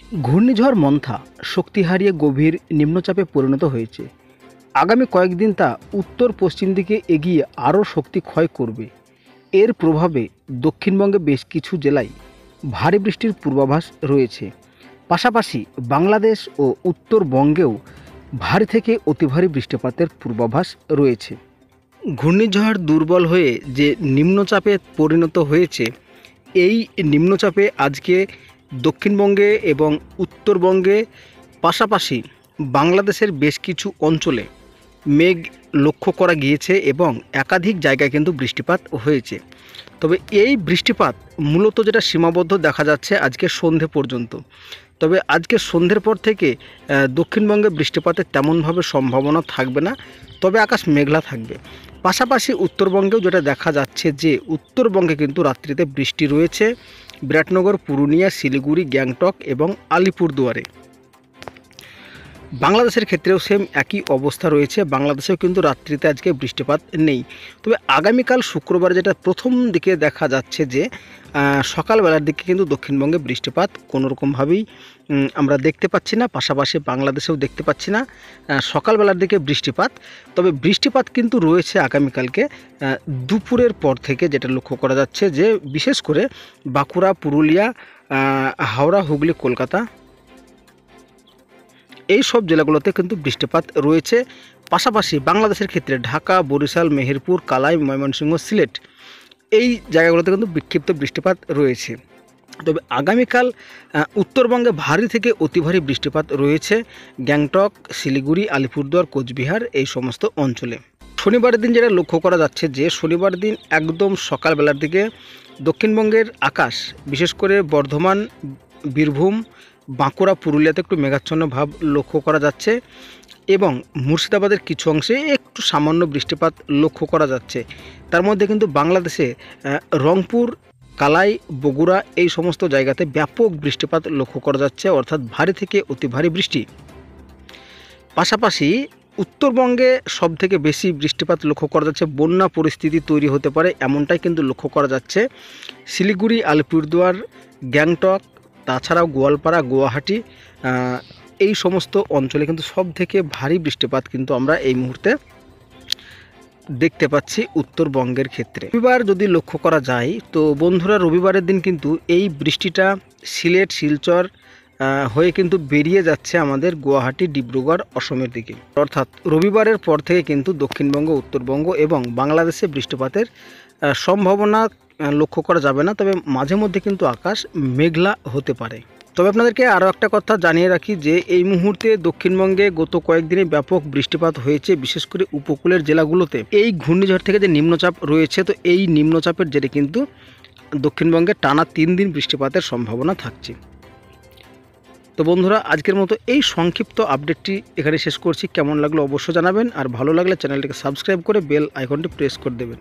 ঘূর্ণিঝড় মন্থা শক্তি হারিয়ে গভীর নিম্নচাপে পরিণত হয়েছে। আগামী কয়েকদিন তা উত্তর পশ্চিম দিকে এগিয়ে আরও শক্তি ক্ষয় করবে। এর প্রভাবে দক্ষিণবঙ্গে বেশ কিছু জেলায় ভারী বৃষ্টির পূর্বাভাস রয়েছে। পাশাপাশি বাংলাদেশ ও উত্তরবঙ্গেও ভারী থেকে অতি ভারী বৃষ্টিপাতের পূর্বাভাস রয়েছে। ঘূর্ণিঝড় দুর্বল হয়ে যে নিম্নচাপে পরিণত হয়েছে, এই নিম্নচাপে আজকে দক্ষিণবঙ্গে এবং উত্তরবঙ্গে পাশাপাশি বাংলাদেশের বেশ কিছু অঞ্চলে মেঘ লক্ষ্য করা গিয়েছে এবং একাধিক জায়গায় কিন্তু বৃষ্টিপাত হয়েছে। তবে এই বৃষ্টিপাত মূলত যেটা সীমাবদ্ধ দেখা যাচ্ছে আজকে সন্ধে পর্যন্ত। তবে আজকে সন্ধ্যের পর থেকে দক্ষিণবঙ্গে বৃষ্টিপাতের তেমনভাবে সম্ভাবনা থাকবে না, তবে আকাশ মেঘলা থাকবে। পাশাপাশি উত্তরবঙ্গেও যেটা দেখা যাচ্ছে যে উত্তরবঙ্গে কিন্তু রাত্রিতে বৃষ্টি রয়েছে বিরাটনগর, পুরুলিয়া, শিলিগুড়ি, গ্যাংটক এবং আলিপুরদুয়ারে। বাংলাদেশের ক্ষেত্রেও সেম একই অবস্থা রয়েছে। বাংলাদেশেও কিন্তু রাত্রিতে আজকে বৃষ্টিপাত নেই। তবে আগামীকাল শুক্রবার যেটা প্রথম দিকে দেখা যাচ্ছে যে সকালবেলার দিকে কিন্তু দক্ষিণবঙ্গে বৃষ্টিপাত কোনোরকমভাবেই আমরা দেখতে পাচ্ছি না, পাশাপাশি বাংলাদেশেও দেখতে পাচ্ছি না সকালবেলার দিকে বৃষ্টিপাত। তবে বৃষ্টিপাত কিন্তু রয়েছে আগামীকালকে দুপুরের পর থেকে, যেটা লক্ষ্য করা যাচ্ছে যে বিশেষ করে বাঁকুড়া, পুরুলিয়া, হাওড়া, হুগলি, কলকাতা এই সব জেলাগুলোতে কিন্তু বৃষ্টিপাত রয়েছে। পাশাপাশি বাংলাদেশের ক্ষেত্রে ঢাকা, বরিশাল, মেহেরপুর, কালাই, ময়মনসিংহ, সিলেট এই জায়গাগুলোতে কিন্তু বিক্ষিপ্ত বৃষ্টিপাত রয়েছে। তবে আগামীকাল উত্তরবঙ্গে ভারী থেকে অতি ভারী বৃষ্টিপাত রয়েছে গ্যাংটক, শিলিগুড়ি, আলিপুরদুয়ার, কোচবিহার এই সমস্ত অঞ্চলে। শনিবারের দিন যেটা লক্ষ্য করা যাচ্ছে যে শনিবার দিন একদম সকালবেলার দিকে দক্ষিণবঙ্গের আকাশ, বিশেষ করে বর্ধমান, বীরভূম, বাঁকুড়া, পুরুলিয়াতে একটু মেঘাচ্ছন্ন ভাব লক্ষ্য করা যাচ্ছে এবং মুর্শিদাবাদের কিছু অংশে একটু সামান্য বৃষ্টিপাত লক্ষ্য করা যাচ্ছে। তার মধ্যে কিন্তু বাংলাদেশে রংপুর, কালাই, বগুড়া এই সমস্ত জায়গাতে ব্যাপক বৃষ্টিপাত লক্ষ্য করা যাচ্ছে, অর্থাৎ ভারী থেকে অতি ভারী বৃষ্টি। পাশাপাশি উত্তরবঙ্গে সবথেকে বেশি বৃষ্টিপাত লক্ষ্য করা যাচ্ছে, বন্যা পরিস্থিতি তৈরি হতে পারে এমনটাই কিন্তু লক্ষ্য করা যাচ্ছে শিলিগুড়ি, আলিপুরদুয়ার, গ্যাংটক, তাছাড়াও গোয়ালপাড়া, গুয়াহাটি এই সমস্ত অঞ্চলে কিন্তু সবথেকে ভারী বৃষ্টিপাত কিন্তু আমরা এই মুহূর্তে দেখতে পাচ্ছি উত্তরবঙ্গের ক্ষেত্রে। রবিবার যদি লক্ষ্য করা যায় তো বন্ধুরা, রবিবারের দিন কিন্তু এই বৃষ্টিটা সিলেট, শিলচর হয়ে কিন্তু বেরিয়ে যাচ্ছে আমাদের গুয়াহাটি, ডিব্রুগড়, অসমের দিকে। অর্থাৎ রবিবারের পর থেকে কিন্তু দক্ষিণবঙ্গ, উত্তরবঙ্গ এবং বাংলাদেশে বৃষ্টিপাতের সম্ভাবনা লক্ষ্য করা যাবে না, তবে মাঝে মধ্যে কিন্তু আকাশ মেঘলা হতে পারে। তবে আপনাদেরকে আরও একটা কথা জানিয়ে রাখি যে এই মুহূর্তে দক্ষিণবঙ্গে গত কয়েকদিনে ব্যাপক বৃষ্টিপাত হয়েছে, বিশেষ করে উপকূলের জেলাগুলোতে। এই ঘূর্ণিঝড় থেকে যে নিম্নচাপ রয়েছে, তো এই নিম্নচাপের জেরে কিন্তু দক্ষিণবঙ্গে টানা 3 দিন বৃষ্টিপাতের সম্ভাবনা থাকছে। তো বন্ধুরা, আজকের মতো এই সংক্ষিপ্ত আপডেটটি এখানে শেষ করছি। কেমন লাগলো অবশ্যই জানাবেন, আর ভালো লাগলে চ্যানেলটিকে সাবস্ক্রাইব করে বেল আইকনটি প্রেস করে দেবেন।